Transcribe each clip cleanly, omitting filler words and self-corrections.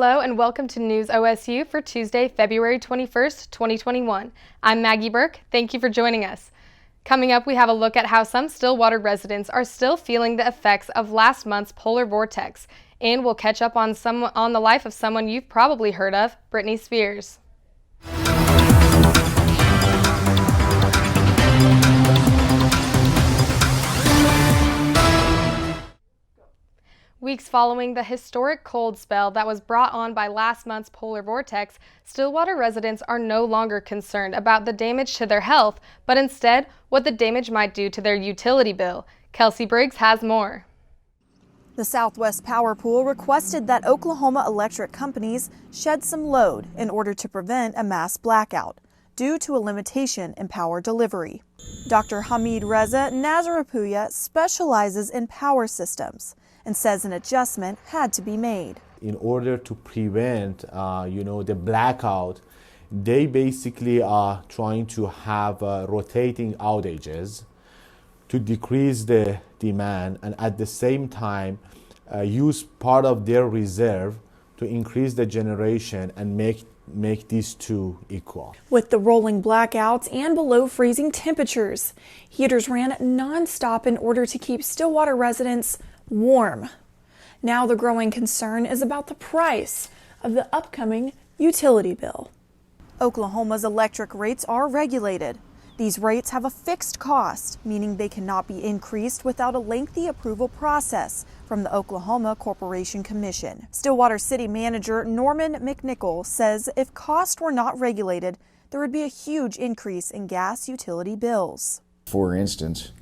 Hello and welcome to News OSU for Tuesday, February 21st, 2021. I'm Maggie Burke. Thank you for joining us. Coming up, we have a look at how some Stillwater residents are still feeling the effects of last month's polar vortex, and we'll catch up on the life of someone you've probably heard of, Britney Spears. Weeks following the historic cold spell that was brought on by last month's polar vortex, Stillwater residents are no longer concerned about the damage to their health, but instead what the damage might do to their utility bill. Kelsey Briggs has more. The Southwest Power Pool requested that Oklahoma electric companies shed some load in order to prevent a mass blackout due to a limitation in power delivery. Dr. Hamid Reza Nazarapuya specializes in power systems and says an adjustment had to be made. In order to prevent, the blackout, they basically are trying to have rotating outages to decrease the demand and at the same time use part of their reserve to increase the generation and make these two equal. With the rolling blackouts and below freezing temperatures, heaters ran non-stop in order to keep Stillwater residents warm. Now the growing concern is about the price of the upcoming utility bill. Oklahoma's electric rates are regulated. These rates have a fixed cost, meaning they cannot be increased without a lengthy approval process from the Oklahoma Corporation Commission. Stillwater City Manager Norman McNichol says if costs were not regulated, there would be a huge increase in gas utility bills. For instance,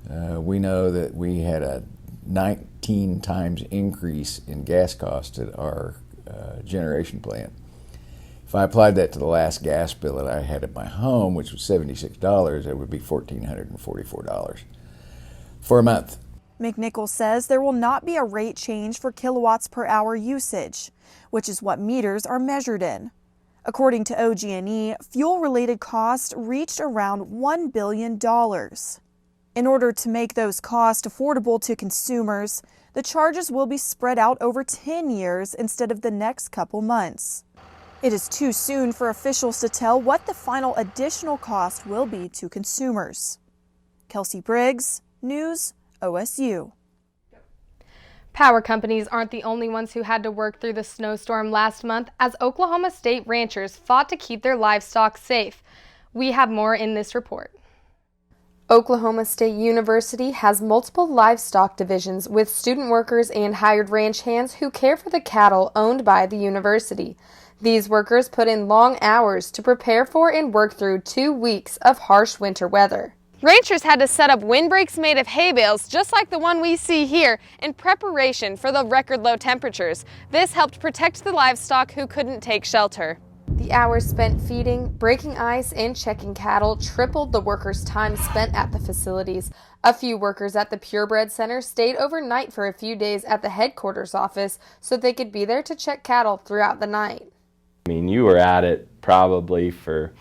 we know that we had a 19 times increase in gas costs at our generation plant. If I applied that to the last gas bill that I had at my home, which was $76, it would be $1,444 for a month. McNichol says there will not be a rate change for kilowatts per hour usage, which is what meters are measured in. According to OG&E, fuel-related costs reached around $1 billion. In order to make those costs affordable to consumers, the charges will be spread out over 10 years instead of the next couple months. It is too soon for officials to tell what the final additional cost will be to consumers. Kelsey Briggs, News OSU. Power companies aren't the only ones who had to work through the snowstorm last month, as Oklahoma State ranchers fought to keep their livestock safe. We have more in this report. Oklahoma State University has multiple livestock divisions with student workers and hired ranch hands who care for the cattle owned by the university. These workers put in long hours to prepare for and work through 2 weeks of harsh winter weather. Ranchers had to set up windbreaks made of hay bales, just like the one we see here, in preparation for the record low temperatures. This helped protect the livestock who couldn't take shelter. The hours spent feeding, breaking ice, and checking cattle tripled the workers' time spent at the facilities. A few workers at the Purebred Center stayed overnight for a few days at the headquarters office so they could be there to check cattle throughout the night. I mean, you were at it probably for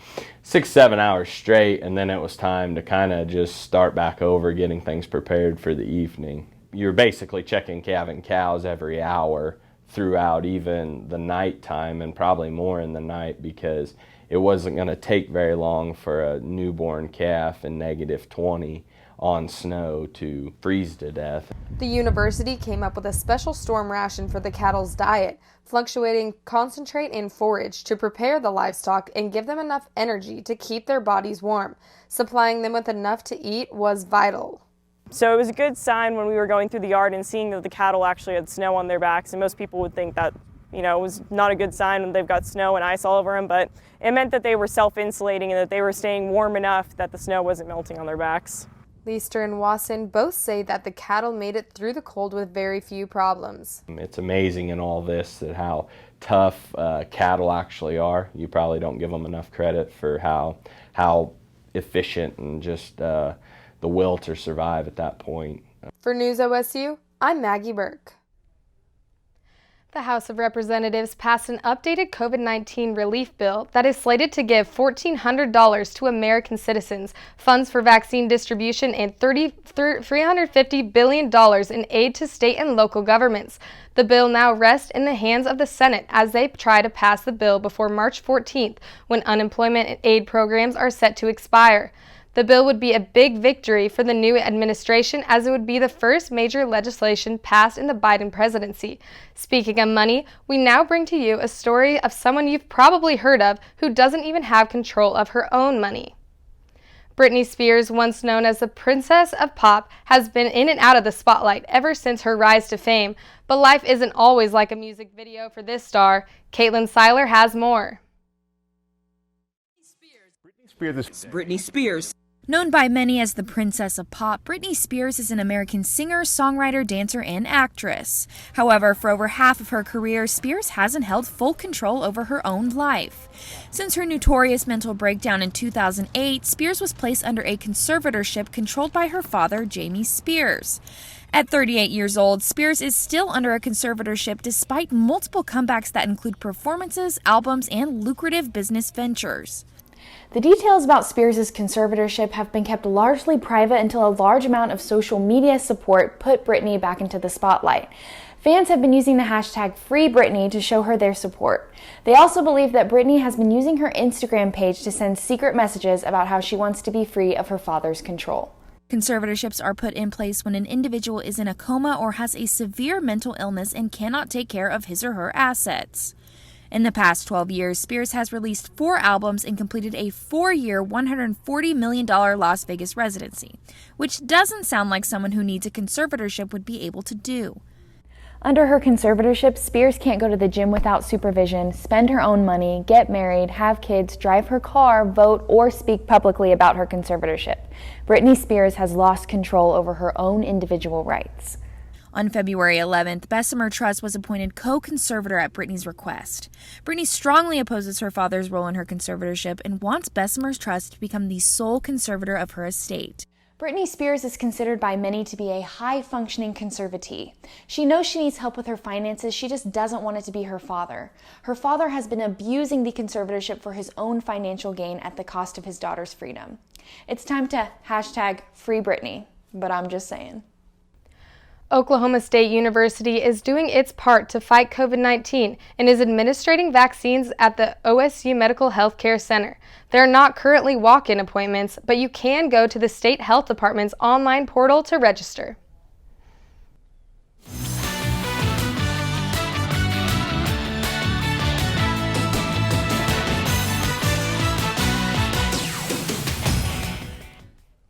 6-7 hours straight, and then it was time to kind of just start back over getting things prepared for the evening. You're basically checking calving cows every hour throughout even the night time, and probably more in the night, because it wasn't going to take very long for a newborn calf in -20 on snow to freeze to death. The university came up with a special storm ration for the cattle's diet, fluctuating concentrate and forage to prepare the livestock and give them enough energy to keep their bodies warm. Supplying them with enough to eat was vital. So it was a good sign when we were going through the yard and seeing that the cattle actually had snow on their backs, and most people would think that, it was not a good sign when they've got snow and ice all over them, but it meant that they were self-insulating and that they were staying warm enough that the snow wasn't melting on their backs. Leister and Wasson both say that the cattle made it through the cold with very few problems. It's amazing in all this that how tough cattle actually are. You probably don't give them enough credit for how efficient and just the will to survive at that point. For News OSU, I'm Maggie Burke. The House of Representatives passed an updated COVID-19 relief bill that is slated to give $1,400 to American citizens, funds for vaccine distribution, and $350 billion in aid to state and local governments. The bill now rests in the hands of the Senate as they try to pass the bill before March 14th, when unemployment aid programs are set to expire. The bill would be a big victory for the new administration, as it would be the first major legislation passed in the Biden presidency. Speaking of money, we now bring to you a story of someone you've probably heard of who doesn't even have control of her own money. Britney Spears, once known as the Princess of Pop, has been in and out of the spotlight ever since her rise to fame. But life isn't always like a music video for this star. Caitlin Seiler has more. Britney Spears. Known by many as the Princess of Pop, Britney Spears is an American singer, songwriter, dancer, and actress. However, for over half of her career, Spears hasn't held full control over her own life. Since her notorious mental breakdown in 2008, Spears was placed under a conservatorship controlled by her father, Jamie Spears. At 38 years old, Spears is still under a conservatorship despite multiple comebacks that include performances, albums, and lucrative business ventures. The details about Spears' conservatorship have been kept largely private until a large amount of social media support put Britney back into the spotlight. Fans have been using the hashtag #FreeBritney to show her their support. They also believe that Britney has been using her Instagram page to send secret messages about how she wants to be free of her father's control. Conservatorships are put in place when an individual is in a coma or has a severe mental illness and cannot take care of his or her assets. In the past 12 years, Spears has released 4 albums and completed a 4-year, $140 million Las Vegas residency, which doesn't sound like someone who needs a conservatorship would be able to do. Under her conservatorship, Spears can't go to the gym without supervision, spend her own money, get married, have kids, drive her car, vote, or speak publicly about her conservatorship. Britney Spears has lost control over her own individual rights. On February 11th, Bessemer Trust was appointed co-conservator at Britney's request. Britney strongly opposes her father's role in her conservatorship and wants Bessemer's Trust to become the sole conservator of her estate. Britney Spears is considered by many to be a high-functioning conservatee. She knows she needs help with her finances, she just doesn't want it to be her father. Her father has been abusing the conservatorship for his own financial gain at the cost of his daughter's freedom. It's time to hashtag #FreeBritney, but I'm just saying. Oklahoma State University is doing its part to fight COVID-19 and is administering vaccines at the OSU Medical Health Care Center. There are not currently walk-in appointments, but you can go to the state health department's online portal to register.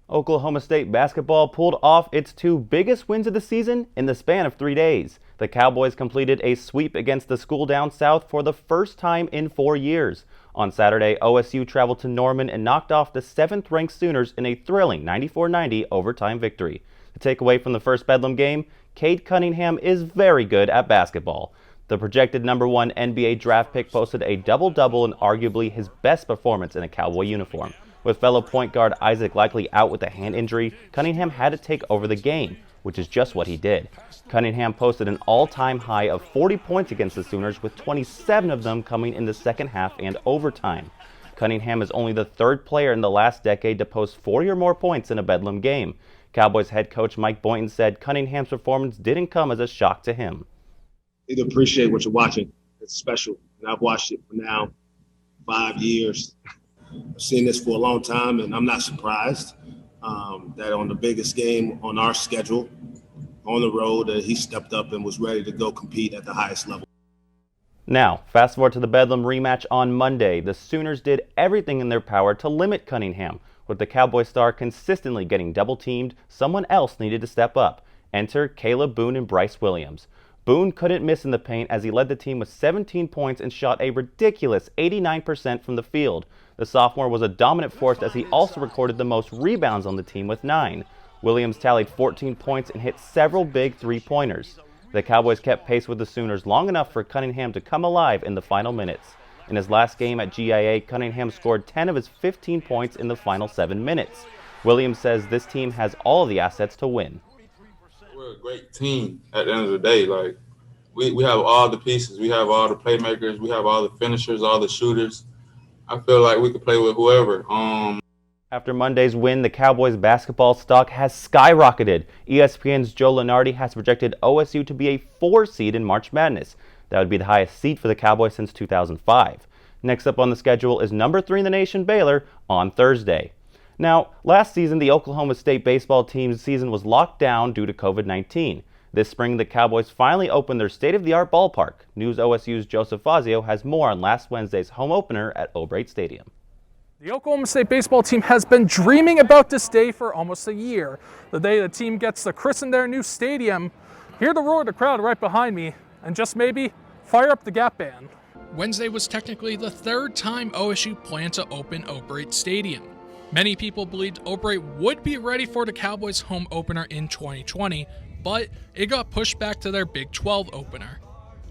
Oklahoma State basketball pulled off its 2 biggest wins of the season in the span of 3 days. The Cowboys completed a sweep against the school down south for the first time in 4 years. On Saturday, OSU traveled to Norman and knocked off the 7th-ranked Sooners in a thrilling 94-90 overtime victory. The takeaway from the first Bedlam game, Cade Cunningham is very good at basketball. The projected #1 NBA draft pick posted a double-double and arguably his best performance in a Cowboy uniform. With fellow point guard Isaac likely out with a hand injury, Cunningham had to take over the game, which is just what he did. Cunningham posted an all-time high of 40 points against the Sooners, with 27 of them coming in the second half and overtime. Cunningham is only the 3rd player in the last decade to post 40 or more points in a Bedlam game. Cowboys head coach Mike Boynton said Cunningham's performance didn't come as a shock to him. You need to appreciate what you're watching. It's special. And I've watched it for now 5 years. I've seen this for a long time, and I'm not surprised that on the biggest game on our schedule, on the road, he stepped up and was ready to go compete at the highest level. Now, fast forward to the Bedlam rematch on Monday. The Sooners did everything in their power to limit Cunningham. With the Cowboy star consistently getting double-teamed, someone else needed to step up. Enter Caleb Boone and Bryce Williams. Boone couldn't miss in the paint as he led the team with 17 points and shot a ridiculous 89% from the field. The sophomore was a dominant force as he also recorded the most rebounds on the team with 9. Williams tallied 14 points and hit several big three-pointers. The Cowboys kept pace with the Sooners long enough for Cunningham to come alive in the final minutes. In his last game at GIA, Cunningham scored 10 of his 15 points in the final 7 minutes. Williams says this team has all the assets to win. We're a great team at the end of the day. We have all the pieces. We have all the playmakers. We have all the finishers, all the shooters. I feel like we could play with whoever. After Monday's win, the Cowboys basketball stock has skyrocketed. ESPN's Joe Lunardi has projected OSU to be a 4 seed in March Madness. That would be the highest seed for the Cowboys since 2005. Next up on the schedule is number 3 in the nation, Baylor, on Thursday. Now, last season, the Oklahoma State baseball team's season was locked down due to COVID-19. This spring, the Cowboys finally opened their state-of-the-art ballpark. News OSU's Joseph Fazio has more on last Wednesday's home opener at O'Brate Stadium. The Oklahoma State baseball team has been dreaming about this day for almost a year. The day the team gets to christen their new stadium, hear the roar of the crowd right behind me, and just maybe fire up the Gap Band. Wednesday was technically the 3rd time OSU planned to open O'Brate Stadium. Many people believed O'Brate would be ready for the Cowboys' home opener in 2020, but it got pushed back to their Big 12 opener.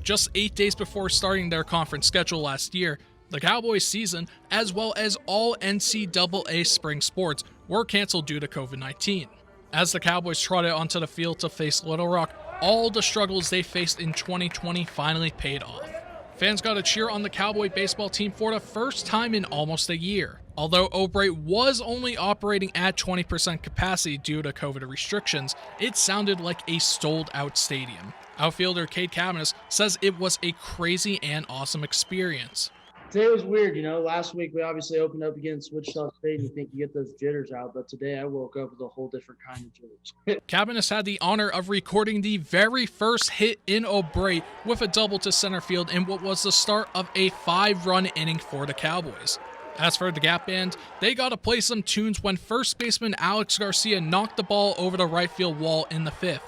Just 8 days before starting their conference schedule last year, the Cowboys' season, as well as all NCAA spring sports, were canceled due to COVID-19. As the Cowboys trotted onto the field to face Little Rock, all the struggles they faced in 2020 finally paid off. Fans got to cheer on the Cowboy baseball team for the first time in almost a year. Although O'Brate was only operating at 20% capacity due to COVID restrictions, it sounded like a sold-out stadium. Outfielder Cade Cabanis says it was a crazy and awesome experience. Today was weird, Last week we obviously opened up against Wichita State and you think you get those jitters out, but today I woke up with a whole different kind of jitters. Cabanis had the honor of recording the very first hit in O'Brate with a double to center field in what was the start of a 5-run inning for the Cowboys. As for the Gap Band, they got to play some tunes when first baseman Alex Garcia knocked the ball over the right field wall in the 5th.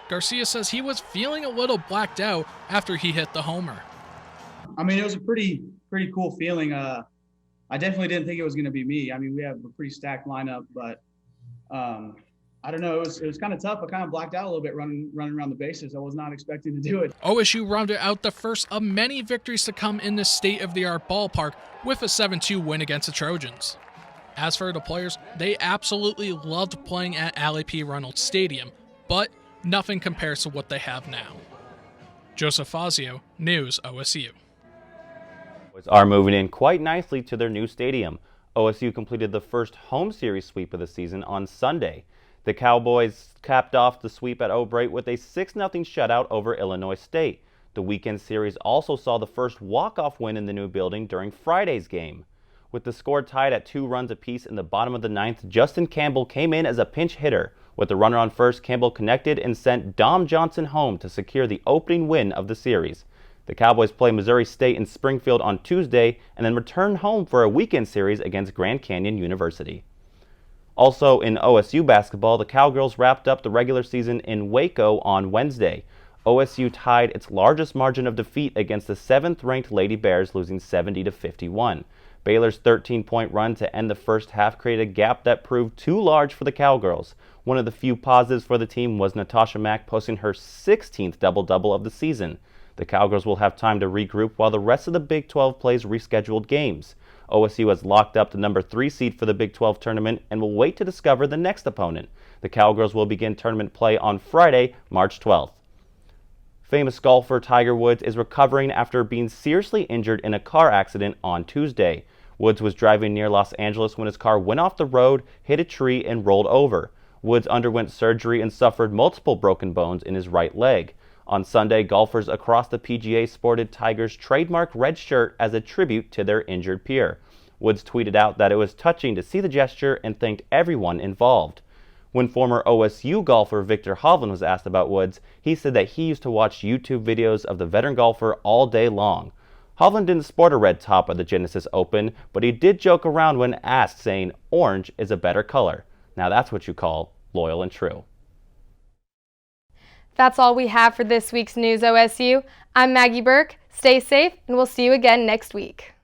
Garcia says he was feeling a little blacked out after he hit the homer. It was a pretty cool feeling. I definitely didn't think it was going to be me. We have a pretty stacked lineup, but I don't know. It was kind of tough. I kind of blacked out a little bit running around the bases. I was not expecting to do it. OSU rounded out the first of many victories to come in this state-of-the-art ballpark with a 7-2 win against the Trojans. As for the players, they absolutely loved playing at Allie P. Reynolds Stadium, but nothing compares to what they have now. Joseph Fazio, News OSU. Are moving in quite nicely to their new stadium. OSU completed the first home series sweep of the season on Sunday. The Cowboys capped off the sweep at O'Brate with a 6-0 shutout over Illinois State. The weekend series also saw the first walk-off win in the new building during Friday's game. With the score tied at 2 runs apiece in the bottom of the 9th, Justin Campbell came in as a pinch hitter. With the runner on first, Campbell connected and sent Dom Johnson home to secure the opening win of the series. The Cowboys play Missouri State in Springfield on Tuesday and then return home for a weekend series against Grand Canyon University. Also in OSU basketball, the Cowgirls wrapped up the regular season in Waco on Wednesday. OSU tied its largest margin of defeat against the 7th-ranked Lady Bears, losing 70-51. Baylor's 13-point run to end the first half created a gap that proved too large for the Cowgirls. One of the few positives for the team was Natasha Mack posting her 16th double-double of the season. The Cowgirls will have time to regroup while the rest of the Big 12 plays rescheduled games. OSU has locked up the number 3 seed for the Big 12 tournament and will wait to discover the next opponent. The Cowgirls will begin tournament play on Friday, March 12th. Famous golfer Tiger Woods is recovering after being seriously injured in a car accident on Tuesday. Woods was driving near Los Angeles when his car went off the road, hit a tree, and rolled over. Woods underwent surgery and suffered multiple broken bones in his right leg. On Sunday, golfers across the PGA sported Tiger's trademark red shirt as a tribute to their injured peer. Woods tweeted out that it was touching to see the gesture and thanked everyone involved. When former OSU golfer Victor Hovland was asked about Woods, he said that he used to watch YouTube videos of the veteran golfer all day long. Hovland didn't sport a red top at the Genesis Open, but he did joke around when asked, saying, "Orange is a better color." Now that's what you call loyal and true. That's all we have for this week's News OSU. I'm Maggie Burke. Stay safe, and we'll see you again next week.